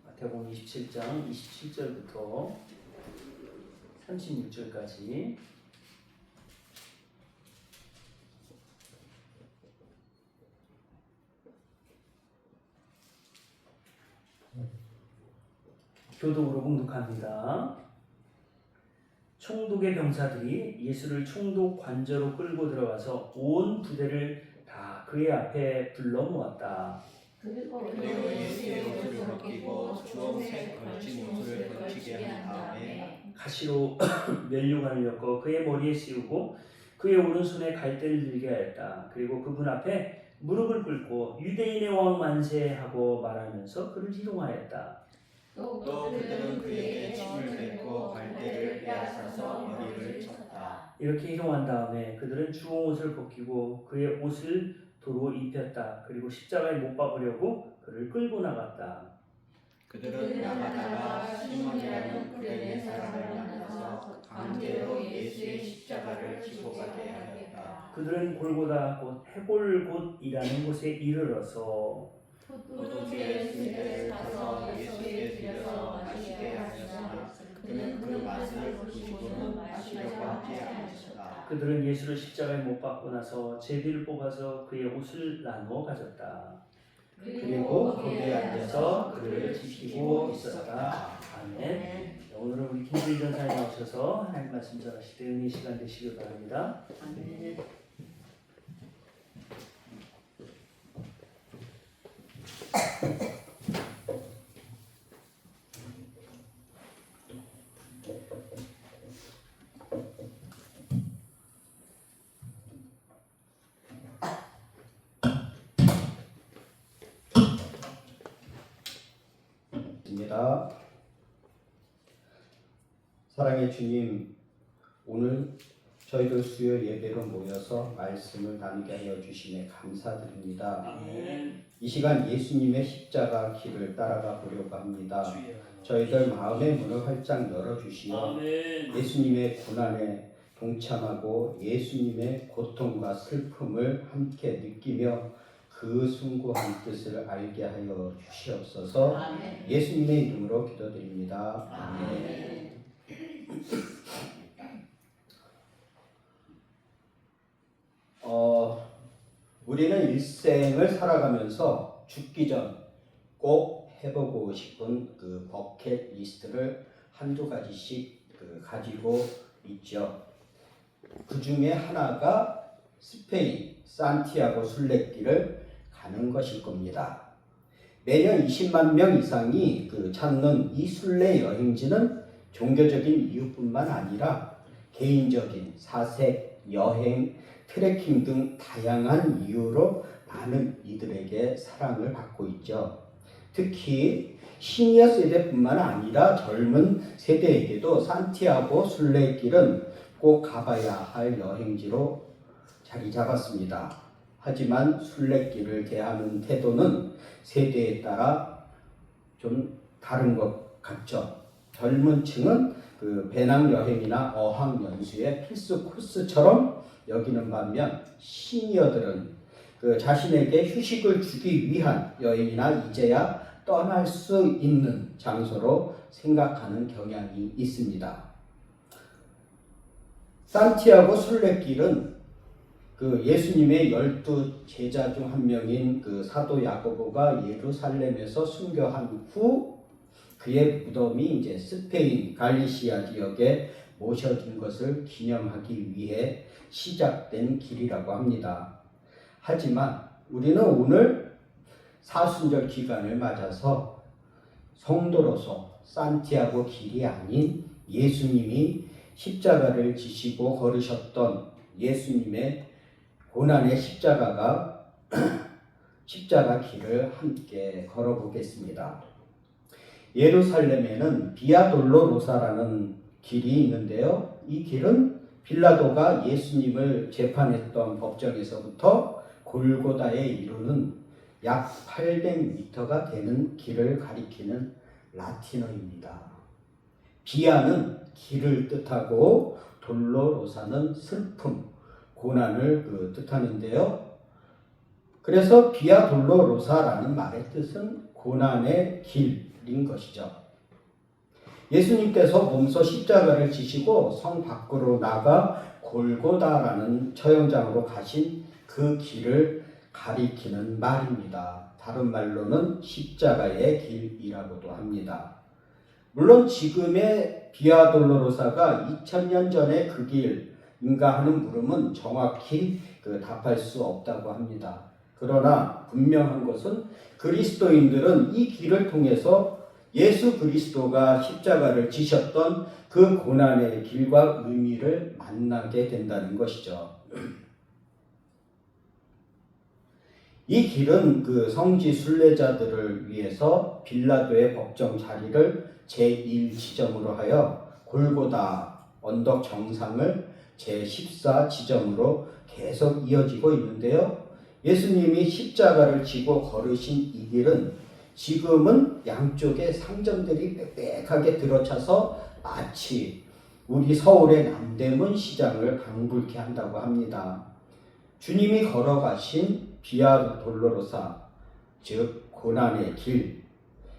마태복음 27장 27절부터 36절까지 교독으로 봉독합니다. 총독의 병사들이 예수를 총독 관저로 끌고 들어가서 온 부대를 다 그의 앞에 불러 모았다. 그리고 예수의 옷을 벗기고 주홍색 걸친 옷을 걸치게 한 다음에 가시로 면류관을 엮어 그의 머리에 씌우고 그의 오른손에 갈대를 들게 하였다. 그리고 그분 앞에 무릎을 꿇고 유대인의 왕 만세하고 말하면서 그를 희롱하였다. 또 그들은 그에게 침을 뱉고 갈대를 빼앗아서 머리를 쳤다. 이렇게 희롱한 다음에 그들은 주홍옷을 벗기고 그의 옷을 도로 입혔다. 그리고 십자가에 못 박으려고 그를 끌고 나갔다. 그들은 나가다가 시몬이라는 구레네 사람을 만나서 강제로 예수의 십자가를 지고 가게 하였다. 그들은 골고다 곧 해골곳이라는 곳에 이르러서 포도주의 수레를 타서 예수께 드려서 마시게 하셨으나 그는 그 맛을 보시고는 마시려고 하지 않으셨다. 그들은 예수를 십자가에 못 박고 나서 제비를 뽑아서 그의 옷을 나누어 가졌다. 그리고 거기에 앉아서 그를 지키고 있었다. 아멘. 오늘은 우리 김주희 전사님 나오셔서 하나님 말씀 전하실 때 은혜 시간 되시길 바랍니다. 아멘. 사랑의 주님, 오늘 저희들 수요 예배로 모여서 말씀을 나누게 하여 주시네 감사드립니다. 아멘. 이 시간 예수님의 십자가 길을 따라가 보려고 합니다. 저희들 마음의 문을 활짝 열어주시어 아멘. 예수님의 고난에 동참하고 예수님의 고통과 슬픔을 함께 느끼며 그 숭고한 뜻을 알게 하여 주시옵소서. 아멘. 예수님의 이름으로 기도드립니다. 아멘. 우리는 일생을 살아가면서 죽기 전 꼭 해보고 싶은 그 버킷 리스트를 한두 가지씩 가지고 있죠. 그 중에 하나가 스페인 산티아고 순례길을 가는 것일 겁니다. 매년 20만 명 이상이 찾는 이 순례 여행지는 종교적인 이유뿐만 아니라 개인적인 사색, 여행, 트레킹 등 다양한 이유로 많은 이들에게 사랑을 받고 있죠. 특히 시니어 세대뿐만 아니라 젊은 세대에게도 산티아고 순례길은 꼭 가봐야 할 여행지로 자리 잡았습니다. 하지만 순례길을 대하는 태도는 세대에 따라 좀 다른 것 같죠. 젊은 층은 배낭여행이나 어학연수의 필수 코스처럼 여기는 반면 시니어들은 자신에게 휴식을 주기 위한 여행이나 이제야 떠날 수 있는 장소로 생각하는 경향이 있습니다. 산티아고 순례길은 예수님의 12 제자 중 한 명인 사도 야고보가 예루살렘에서 순교한 후 그의 무덤이 이제 스페인 갈리시아 지역에 모셔진 것을 기념하기 위해 시작된 길이라고 합니다. 하지만 우리는 오늘 사순절 기간을 맞아서 성도로서 산티아고 길이 아닌 예수님이 십자가를 지시고 걸으셨던 예수님의 고난의 십자가 길을 함께 걸어보겠습니다. 예루살렘에는 비아 돌로로사라는 길이 있는데요. 이 길은 빌라도가 예수님을 재판했던 법정에서부터 골고다에 이르는 약 800m가 되는 길을 가리키는 라틴어입니다. 비아는 길을 뜻하고 돌로로사는 슬픔, 고난을 뜻하는데요. 그래서 비아 돌로로사라는 말의 뜻은 고난의 길인 것이죠. 예수님께서 몸소 십자가를 지시고 성 밖으로 나가 골고다라는 처형장으로 가신 그 길을 가리키는 말입니다. 다른 말로는 십자가의 길이라고도 합니다. 물론 지금의 비아 돌로로사가 2000년 전의 그 길인가 하는 물음은 정확히 답할 수 없다고 합니다. 그러나 분명한 것은 그리스도인들은 이 길을 통해서 예수 그리스도가 십자가를 지셨던 그 고난의 길과 의미를 만나게 된다는 것이죠. 이 길은 그 성지 순례자들을 위해서 빌라도의 법정 자리를 제1지점으로 하여 골고다 언덕 정상을 제14 지점으로 계속 이어지고 있는데요. 예수님이 십자가를 지고 걸으신 이 길은 지금은 양쪽에 상점들이 빽빽하게 들어차서 마치 우리 서울의 남대문 시장을 방불케 한다고 합니다. 주님이 걸어가신 비아 돌로로사, 즉 고난의 길,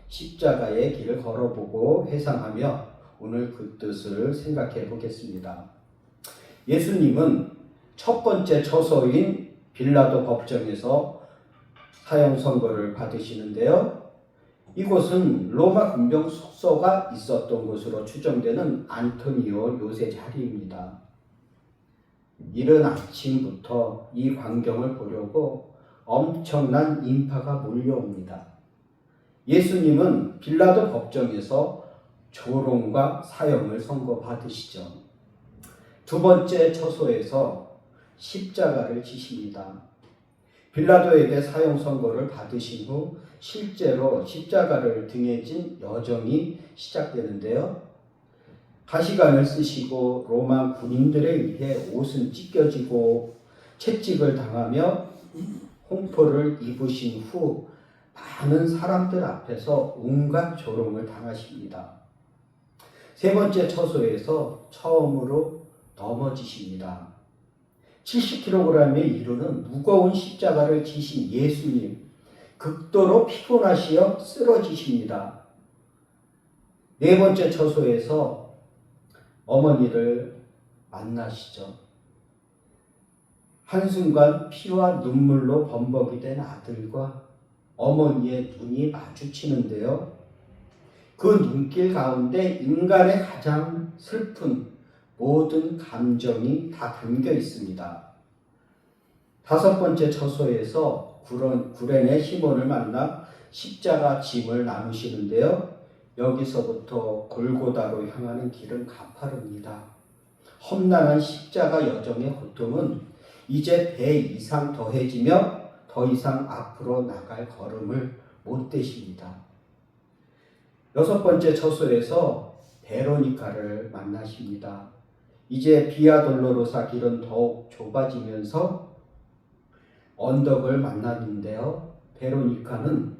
십자가의 길을 걸어보고 회상하며 오늘 그 뜻을 생각해 보겠습니다. 예수님은 첫 번째 처소인 빌라도 법정에서 사형 선고를 받으시는데요. 이곳은 로마 군병 숙소가 있었던 곳으로 추정되는 안토니오 요새 자리입니다. 이른 아침부터 이 광경을 보려고 엄청난 인파가 몰려옵니다. 예수님은 빌라도 법정에서 조롱과 사형을 선고받으시죠. 두 번째 처소에서 십자가를 지십니다. 빌라도에게 사형 선고를 받으신 후 실제로 십자가를 등에 진 여정이 시작되는데요. 가시관을 쓰시고 로마 군인들에 의해 옷은 찢겨지고 채찍을 당하며 홍포를 입으신 후 많은 사람들 앞에서 온갖 조롱을 당하십니다. 세 번째 처소에서 처음으로 넘어지십니다. 70kg에 이르는 무거운 십자가를 지신 예수님, 극도로 피곤하시어 쓰러지십니다. 네 번째 처소에서 어머니를 만나시죠. 한순간 피와 눈물로 범벅이 된 아들과 어머니의 눈이 마주치는데요. 그 눈길 가운데 인간의 가장 슬픈 모든 감정이 다 담겨 있습니다. 다섯 번째 처소에서 구레네 시몬을 만나 십자가 짐을 나누시는데요. 여기서부터 골고다로 향하는 길은 가파릅니다. 험난한 십자가 여정의 고통은 이제 배 이상 더해지며 더 이상 앞으로 나갈 걸음을 못 대십니다. 여섯 번째 처소에서 베로니카를 만나십니다. 이제 비아 돌로로사 길은 더욱 좁아지면서 언덕을 만났는데요. 베로니카는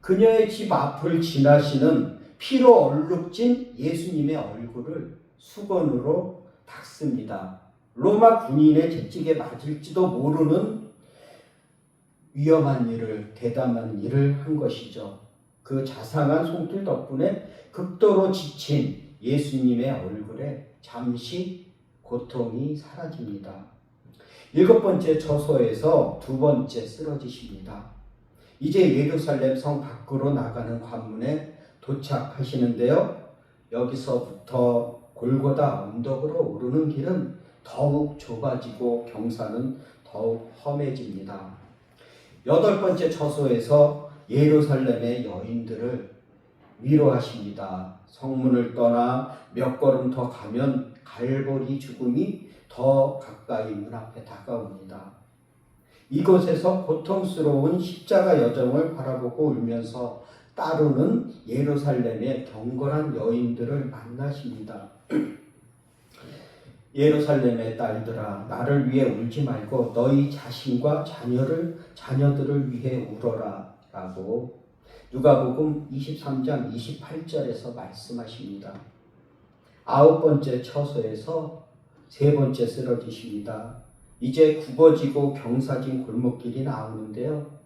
그녀의 집 앞을 지나시는 피로 얼룩진 예수님의 얼굴을 수건으로 닦습니다. 로마 군인의 채찍에 맞을지도 모르는 위험한 일을, 대담한 일을 한 것이죠. 그 자상한 손길 덕분에 극도로 지친 예수님의 얼굴에 잠시 고통이 사라집니다. 일곱 번째 처소에서 두 번째 쓰러지십니다. 이제 예루살렘 성 밖으로 나가는 관문에 도착하시는데요. 여기서부터 골고다 언덕으로 오르는 길은 더욱 좁아지고 경사는 더욱 험해집니다. 여덟 번째 처소에서 예루살렘의 여인들을 위로하십니다. 성문을 떠나 몇 걸음 더 가면 갈보리 죽음이 더 가까이 눈앞에 다가옵니다. 이곳에서 고통스러운 십자가 여정을 바라보고 울면서 따르는 예루살렘의 경건한 여인들을 만나십니다. 예루살렘의 딸들아, 나를 위해 울지 말고 너희 자신과 자녀들을 위해 울어라 라고 누가복음 23장 28절에서 말씀하십니다. 아홉 번째 처소에서 세 번째 쓰러지십니다. 이제 굽어지고 경사진 골목길이 나오는데요.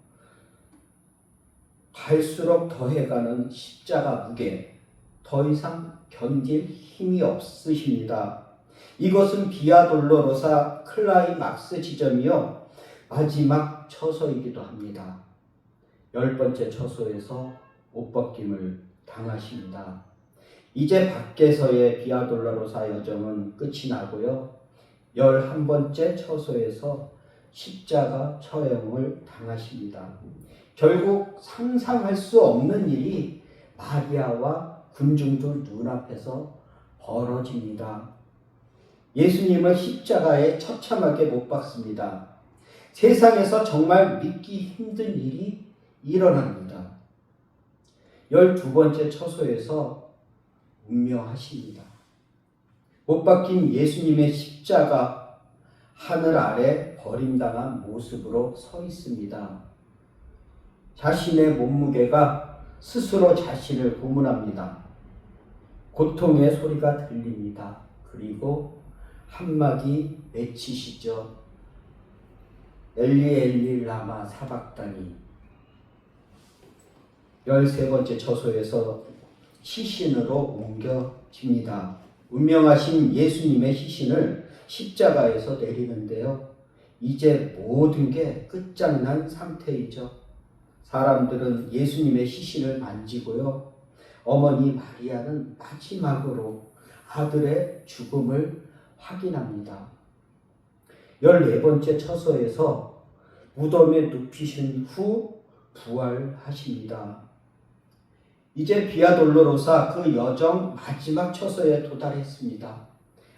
갈수록 더해가는 십자가 무게, 더 이상 견딜 힘이 없으십니다. 이것은 비아 돌로로사 클라이막스 지점이요, 마지막 처소이기도 합니다. 10번째 처소에서 옷벗김을 당하십니다. 이제 밖에서의 비아 돌로로사 여정은 끝이 나고요, 11번째 처소에서 십자가 처형을 당하십니다. 결국 상상할 수 없는 일이 마리아와 군중들 눈앞에서 벌어집니다. 예수님을 십자가에 처참하게 못 박습니다. 세상에서 정말 믿기 힘든 일이 일어납니다. 12번째 처소에서 운명하십니다. 못 박힌 예수님의 십자가 하늘 아래 버림당한 모습으로 서 있습니다. 자신의 몸무게가 스스로 자신을 고문합니다. 고통의 소리가 들립니다. 그리고 한마디 외치시죠. 엘리 엘리 라마 사박다니. 13번째 처소에서 시신으로 옮겨집니다. 운명하신 예수님의 시신을 십자가에서 내리는데요, 이제 모든 게 끝장난 상태이죠. 사람들은 예수님의 시신을 만지고요, 어머니 마리아는 마지막으로 아들의 죽음을 확인합니다. 14번째 처소에서 무덤에 눕히신 후 부활하십니다. 이제 비아 돌로로사 그 여정 마지막 처소에 도달했습니다.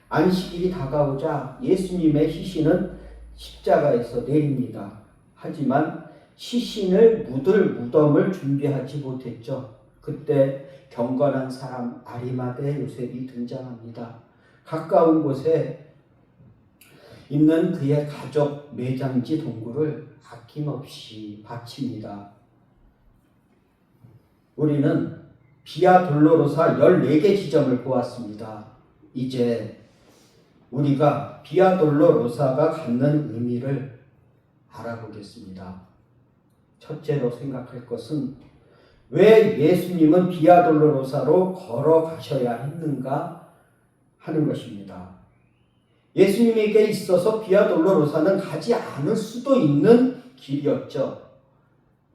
안식일이 다가오자 예수님의 시신은 십자가에서 내립니다. 하지만 시신을 묻을 무덤을 준비하지 못했죠. 그때 경건한 사람 아리마대 요셉이 등장합니다. 가까운 곳에 있는 그의 가족 매장지 동굴을 아낌없이 바칩니다. 우리는 비아 돌로로사 14개 지점을 보았습니다. 이제 우리가 비아 돌로로사가 갖는 의미를 알아보겠습니다. 첫째로 생각할 것은 왜 예수님은 비아 돌로로사로 걸어가셔야 했는가 하는 것입니다. 예수님에게 있어서 비아 돌로로사는 가지 않을 수도 있는 길이었죠.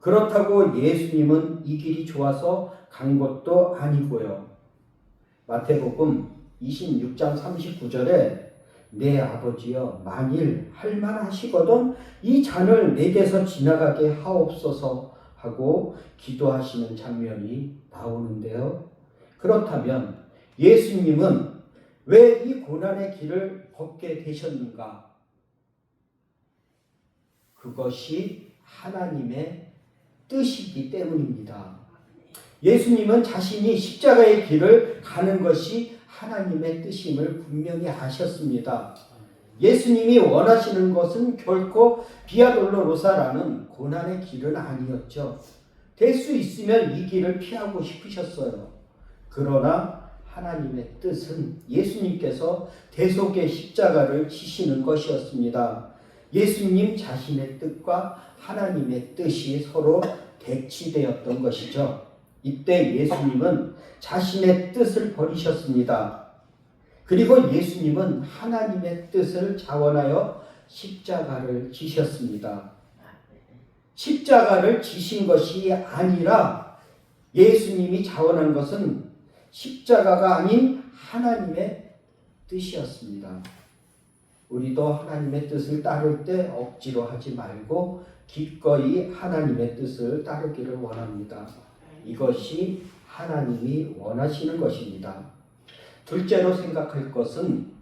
그렇다고 예수님은 이 길이 좋아서 간 것도 아니고요. 마태복음 26장 39절에 내 아버지여 만일 할만하시거든 이 잔을 내게서 지나가게 하옵소서 하고 기도하시는 장면이 나오는데요. 그렇다면 예수님은 왜 이 고난의 길을 걷게 되셨는가? 그것이 하나님의 뜻이기 때문입니다. 예수님은 자신이 십자가의 길을 가는 것이 하나님의 뜻임을 분명히 아셨습니다. 예수님이 원하시는 것은 결코 비아 돌로로사라는 고난의 길은 아니었죠. 될 수 있으면 이 길을 피하고 싶으셨어요. 그러나 하나님의 뜻은 예수님께서 대속의 십자가를 지시는 것이었습니다. 예수님 자신의 뜻과 하나님의 뜻이 서로 대치되었던 것이죠. 이때 예수님은 자신의 뜻을 버리셨습니다. 그리고 예수님은 하나님의 뜻을 자원하여 십자가를 지셨습니다. 십자가를 지신 것이 아니라 예수님이 자원한 것은 십자가가 아닌 하나님의 뜻이었습니다. 우리도 하나님의 뜻을 따를 때 억지로 하지 말고 기꺼이 하나님의 뜻을 따르기를 원합니다. 이것이 하나님이 원하시는 것입니다. 둘째로 생각할 것은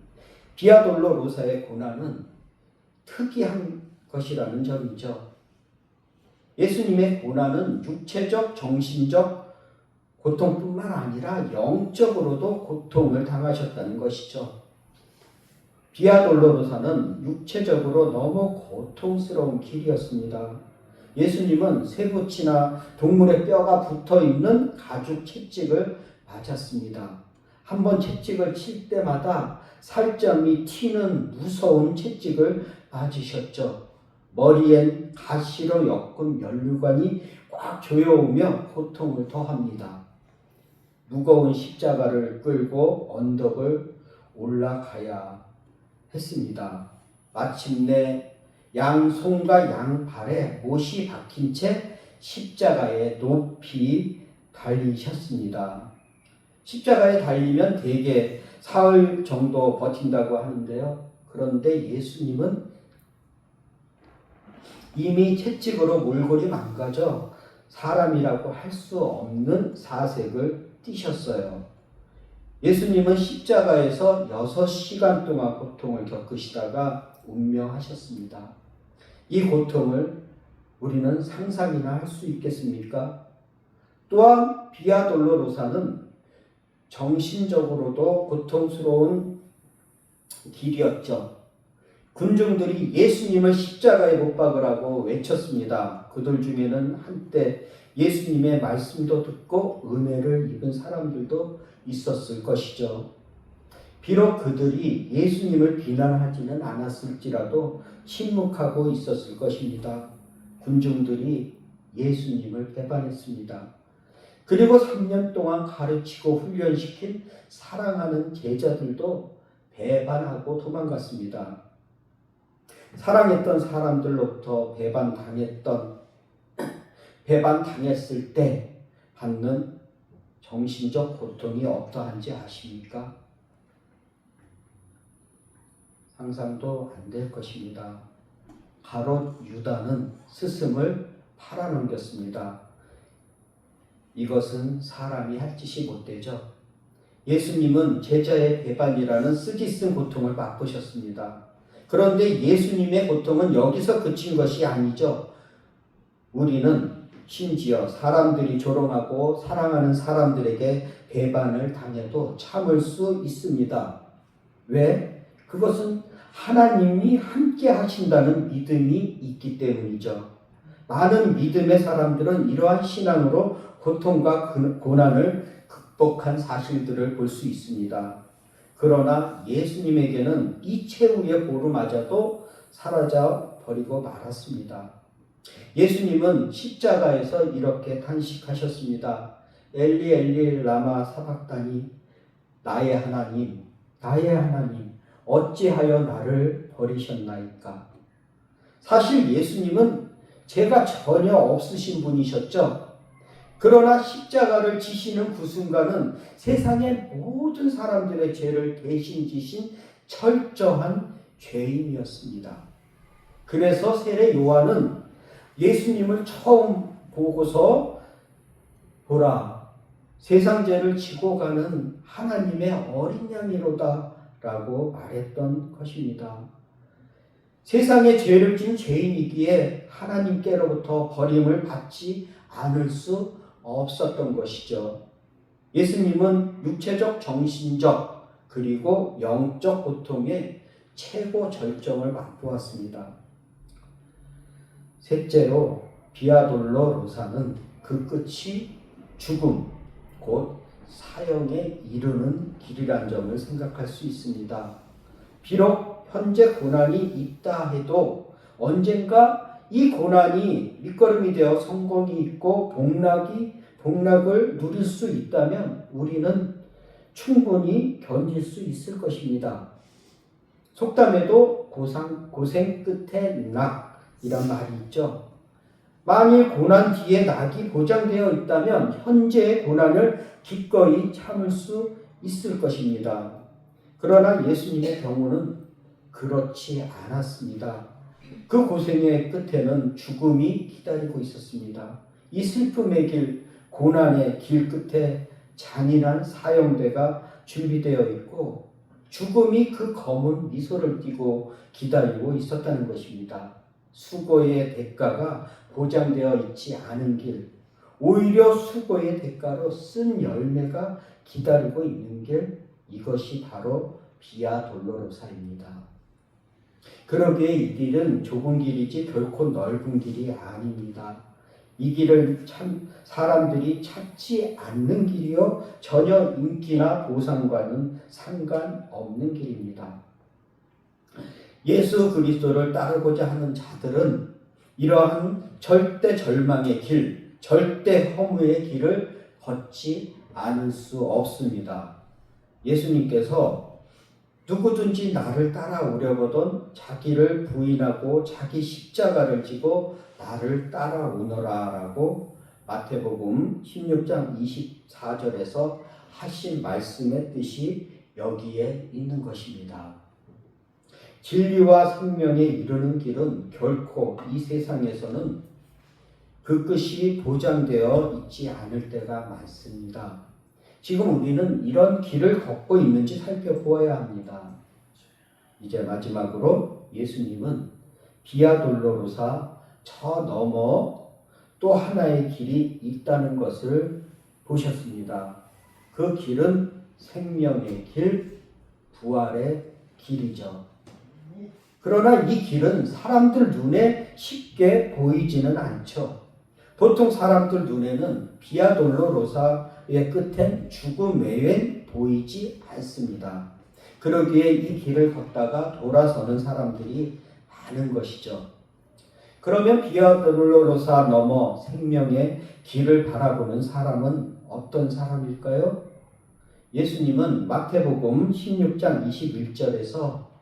비아 돌로로사의 고난은 특이한 것이라는 점이죠. 예수님의 고난은 육체적, 정신적 고통뿐만 아니라 영적으로도 고통을 당하셨다는 것이죠. 비아 돌로로사는 육체적으로 너무 고통스러운 길이었습니다. 예수님은 쇠붙이나 동물의 뼈가 붙어있는 가죽 채찍을 맞았습니다. 한번 채찍을 칠 때마다 살점이 튀는 무서운 채찍을 맞으셨죠. 머리엔 가시로 엮은 면류관이 꽉 조여오며 고통을 더합니다. 무거운 십자가를 끌고 언덕을 올라가야 했습니다. 마침내 양손과 양발에 못이 박힌 채 십자가에 높이 달리셨습니다. 십자가에 달리면 대개 사흘 정도 버틴다고 하는데요. 그런데 예수님은 이미 채찍으로 몰골이 망가져 사람이라고 할 수 없는 사색을 띠셨어요. 예수님은 십자가에서 6시간 동안 고통을 겪으시다가 운명하셨습니다. 이 고통을 우리는 상상이나 할 수 있겠습니까? 또한 비아 돌로로사는 정신적으로도 고통스러운 길이었죠. 군중들이 예수님을 십자가에 못 박으라고 외쳤습니다. 그들 중에는 한때 예수님의 말씀도 듣고 은혜를 입은 사람들도 있었을 것이죠. 비록 그들이 예수님을 비난하지는 않았을지라도 침묵하고 있었을 것입니다. 군중들이 예수님을 배반했습니다. 그리고 3년 동안 가르치고 훈련시킨 사랑하는 제자들도 배반하고 도망갔습니다. 사랑했던 사람들로부터 배반당했을 때 받는 정신적 고통이 어떠한지 아십니까? 상상도 안 될 것입니다. 가롯 유다는 스승을 팔아넘겼습니다. 이것은 사람이 할 짓이 못 되죠. 예수님은 제자의 배반이라는 쓰디쓴 고통을 맛보셨습니다. 그런데 예수님의 고통은 여기서 그친 것이 아니죠. 우리는 심지어 사람들이 조롱하고 사랑하는 사람들에게 배반을 당해도 참을 수 있습니다. 왜? 그것은 하나님이 함께 하신다는 믿음이 있기 때문이죠. 많은 믿음의 사람들은 이러한 신앙으로 고통과 고난을 극복한 사실들을 볼 수 있습니다. 그러나 예수님에게는 이 최후의 보루마저도 사라져 버리고 말았습니다. 예수님은 십자가에서 이렇게 탄식하셨습니다. 엘리 엘리 라마 사박다니, 나의 하나님, 나의 하나님, 어찌하여 나를 버리셨나이까. 사실 예수님은 죄가 전혀 없으신 분이셨죠. 그러나 십자가를 지시는 그 순간은 세상의 모든 사람들의 죄를 대신 지신 철저한 죄인이었습니다. 그래서 세례 요한은 예수님을 처음 보고서 보라, 세상 죄를 지고 가는 하나님의 어린 양이로다 라고 말했던 것입니다. 세상의 죄를 진 죄인이기에 하나님께로부터 버림을 받지 않을 수 없었던 것이죠. 예수님은 육체적, 정신적, 그리고 영적 고통의 최고 절정을 맛보았습니다. 셋째로 비아돌로로사는 그 끝이 죽음, 곧 사형에 이르는 길이란 점을 생각할 수 있습니다. 비록 현재 고난이 있다 해도 언젠가 이 고난이 밑거름이 되어 성공이 있고 복락을 누릴 수 있다면 우리는 충분히 견딜 수 있을 것입니다. 속담에도 고생 끝에 낙이란 말이 있죠. 만일 고난 뒤에 낙이 보장되어 있다면 현재의 고난을 기꺼이 참을 수 있을 것입니다. 그러나 예수님의 경우는 그렇지 않았습니다. 그 고생의 끝에는 죽음이 기다리고 있었습니다. 이 슬픔의 길, 고난의 길 끝에 잔인한 사형대가 준비되어 있고 죽음이 그 검은 미소를 띠고 기다리고 있었다는 것입니다. 수고의 대가가 보장되어 있지 않은 길, 오히려 수고의 대가로 쓴 열매가 기다리고 있는 길, 이것이 바로 비아 돌로로사입니다. 그러기에 이 길은 좁은 길이지 결코 넓은 길이 아닙니다. 이 길을 사람들이 찾지 않는 길이요, 전혀 인기나 보상과는 상관없는 길입니다. 예수 그리스도를 따르고자 하는 자들은 이러한 절대 절망의 길, 절대 허무의 길을 걷지 않을 수 없습니다. 예수님께서 누구든지 나를 따라오려거든 자기를 부인하고 자기 십자가를 지고 나를 따라오너라 라고 마태복음 16장 24절에서 하신 말씀의 뜻이 여기에 있는 것입니다. 진리와 생명에 이르는 길은 결코 이 세상에서는 그 끝이 보장되어 있지 않을 때가 많습니다. 지금 우리는 이런 길을 걷고 있는지 살펴보아야 합니다. 이제 마지막으로 예수님은 비아 돌로로사 저 너머 또 하나의 길이 있다는 것을 보셨습니다. 그 길은 생명의 길, 부활의 길이죠. 그러나 이 길은 사람들 눈에 쉽게 보이지는 않죠. 보통 사람들 눈에는 비아 돌로로사의 끝엔 죽음 외엔 보이지 않습니다. 그러기에 이 길을 걷다가 돌아서는 사람들이 많은 것이죠. 그러면 비아 돌로로사 넘어 생명의 길을 바라보는 사람은 어떤 사람일까요? 예수님은 마태복음 16장 21절에서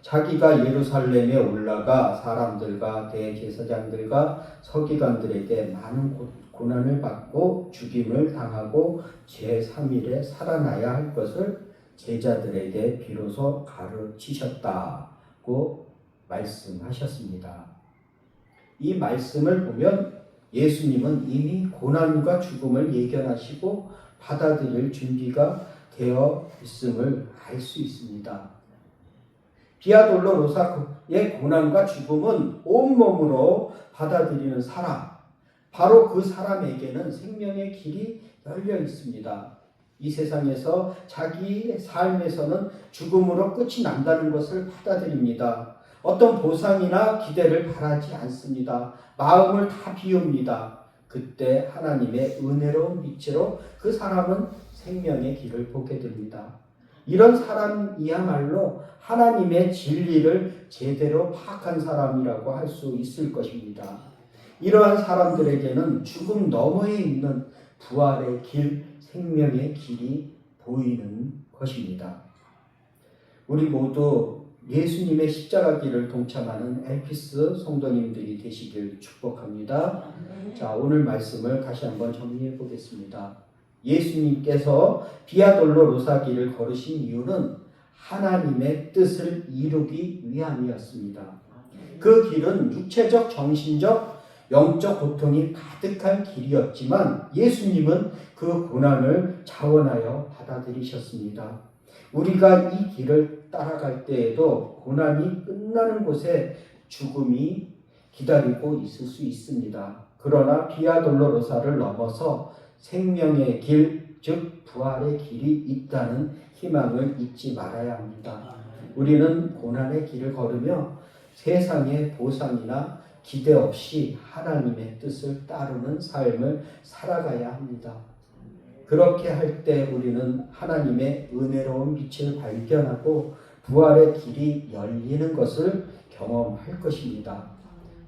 자기가 예루살렘에 올라가 사람들과 대제사장들과 서기관들에게 많은 고난을 받고 죽임을 당하고 제3일에 살아나야 할 것을 제자들에게 비로소 가르치셨다고 말씀하셨습니다. 이 말씀을 보면 예수님은 이미 고난과 죽음을 예견하시고 받아들일 준비가 되어 있음을 알 수 있습니다. 비아 돌로로사의 고난과 죽음은 온몸으로 받아들이는 사람, 바로 그 사람에게는 생명의 길이 열려 있습니다. 이 세상에서 자기의 삶에서는 죽음으로 끝이 난다는 것을 받아들입니다. 어떤 보상이나 기대를 바라지 않습니다. 마음을 다 비웁니다. 그때 하나님의 은혜로운 빛으로 그 사람은 생명의 길을 보게 됩니다. 이런 사람이야말로 하나님의 진리를 제대로 파악한 사람이라고 할 수 있을 것입니다. 이러한 사람들에게는 죽음 너머에 있는 부활의 길, 생명의 길이 보이는 것입니다. 우리 모두 예수님의 십자가 길을 동참하는 엘피스 성도님들이 되시길 축복합니다. 자, 오늘 말씀을 다시 한번 정리해 보겠습니다. 예수님께서 비아 돌로로사 길을 걸으신 이유는 하나님의 뜻을 이루기 위함이었습니다. 그 길은 육체적, 정신적, 영적 고통이 가득한 길이었지만 예수님은 그 고난을 자원하여 받아들이셨습니다. 우리가 이 길을 따라갈 때에도 고난이 끝나는 곳에 죽음이 기다리고 있을 수 있습니다. 그러나 비아 돌로로사를 넘어서 생명의 길, 즉 부활의 길이 있다는 희망을 잊지 말아야 합니다. 우리는 고난의 길을 걸으며 세상의 보상이나 기대 없이 하나님의 뜻을 따르는 삶을 살아가야 합니다. 그렇게 할 때 우리는 하나님의 은혜로운 빛을 발견하고 부활의 길이 열리는 것을 경험할 것입니다.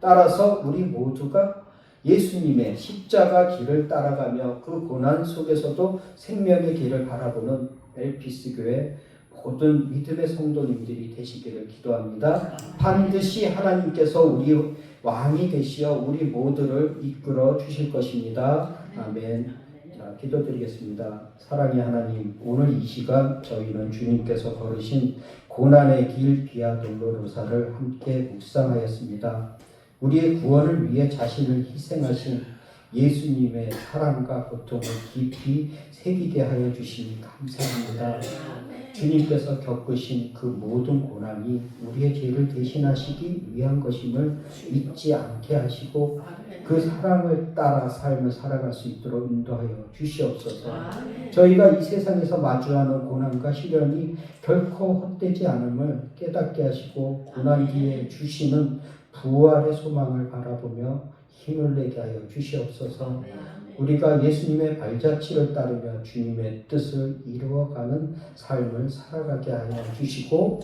따라서 우리 모두가 예수님의 십자가 길을 따라가며 그 고난 속에서도 생명의 길을 바라보는 엘피스 교회 모든 믿음의 성도님들이 되시기를 기도합니다. 반드시 하나님께서 우리 왕이 되시어 우리 모두를 이끌어 주실 것입니다. 아멘. 자, 기도드리겠습니다. 사랑의 하나님, 오늘 이 시간 저희는 주님께서 걸으신 고난의 길 비아 돌로로사를 함께 묵상하였습니다. 우리의 구원을 위해 자신을 희생하신 예수님의 사랑과 고통을 깊이 새기게 하여 주시니 감사합니다. 주님께서 겪으신 그 모든 고난이 우리의 죄를 대신하시기 위한 것임을 잊지 않게 하시고 그 사랑을 따라 삶을 살아갈 수 있도록 인도하여 주시옵소서. 저희가 이 세상에서 마주하는 고난과 시련이 결코 헛되지 않음을 깨닫게 하시고 고난 뒤에 주시는 부활의 소망을 바라보며 힘을 내게 하여 주시옵소서. 우리가 예수님의 발자취를 따르며 주님의 뜻을 이루어가는 삶을 살아가게 하여 주시고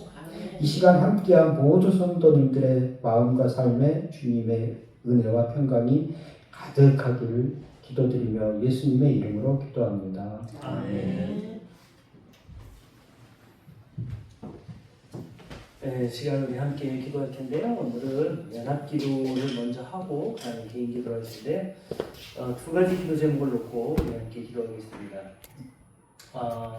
이 시간 함께한 모두 성도님들의 마음과 삶에 주님의 은혜와 평강이 가득하기를 기도드리며 예수님의 이름으로 기도합니다. 아멘. 네, 시간 우리 함께 기도할 텐데요. 오늘은 연합 기도를 먼저 하고 그다음에 개인 기도를 할 텐데 두 가지 기도 제목을 놓고 우리 함께 기도하겠습니다.